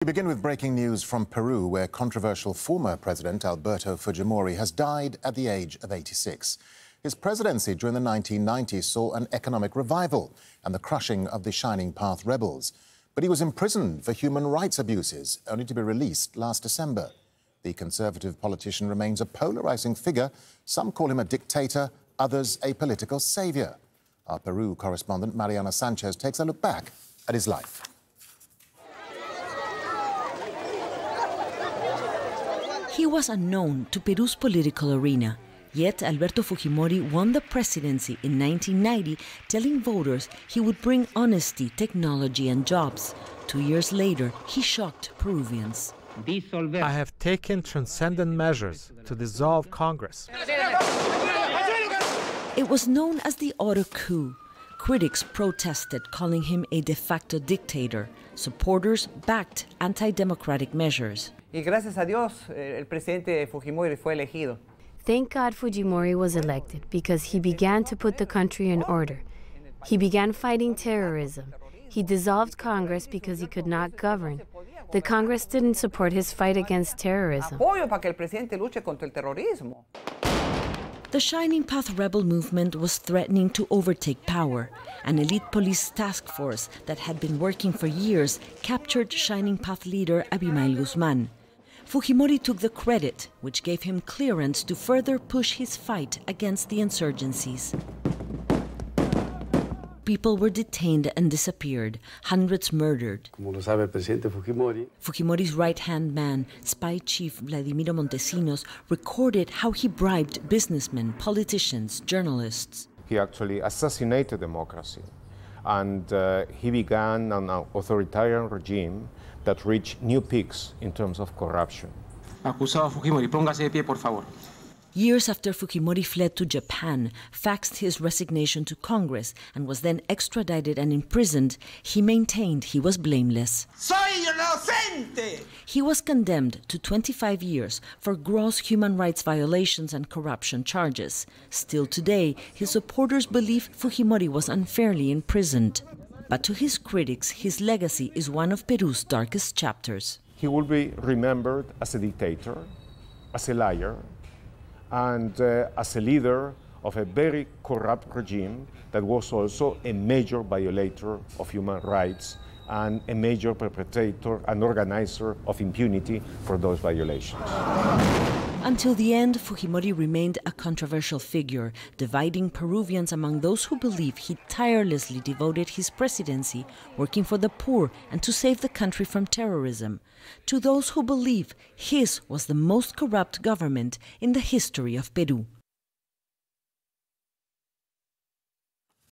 We begin with breaking news from Peru, where controversial former President Alberto Fujimori has died at the age of 86. His presidency during the 1990s saw an economic revival and the crushing of the Shining Path rebels. But he was imprisoned for human rights abuses, only to be released last December. The conservative politician remains a polarizing figure. Some call him a dictator, others a political savior. Our Peru correspondent Marianna Sanchez takes a look back at his life. He was unknown to Peru's political arena, yet Alberto Fujimori won the presidency in 1990, telling voters he would bring honesty, technology and jobs. 2 years later, he shocked Peruvians. I have taken transcendent measures to dissolve Congress. It was known as the auto coup. Critics protested, calling him a de facto dictator. Supporters backed anti-democratic measures. Y gracias a Dios, el presidente Fujimori fue elegido. Thank God Fujimori was elected because he began to put the country in order. He began fighting terrorism. He dissolved Congress because he could not govern. The Congress didn't support his fight against terrorism. Apoyo para que el presidente luche contra el terrorismo. The Shining Path rebel movement was threatening to overtake power. An elite police task force that had been working for years captured Shining Path leader Abimael Guzman. Fujimori took the credit, which gave him clearance to further push his fight against the insurgencies. People were detained and disappeared, hundreds murdered. Como lo sabe el presidente Fujimori, Fujimori's right-hand man, spy chief Vladimiro Montesinos, recorded how he bribed businessmen, politicians, journalists. He actually assassinated democracy, and he began an authoritarian regime that reached new peaks in terms of corruption. Acusado Fujimori, póngase de pie, por favor. Years after Fujimori fled to Japan, faxed his resignation to Congress, and was then extradited and imprisoned, he maintained he was blameless. Soy inocente! He was condemned to 25 years for gross human rights violations and corruption charges. Still today, his supporters believe Fujimori was unfairly imprisoned. But to his critics, his legacy is one of Peru's darkest chapters. He will be remembered as a dictator, as a liar, and as a leader of a very corrupt regime that was also a major violator of human rights and a major perpetrator and organizer of impunity for those violations. Until the end, Fujimori remained a controversial figure, dividing Peruvians among those who believe he tirelessly devoted his presidency working for the poor and to save the country from terrorism, to those who believe his was the most corrupt government in the history of Peru.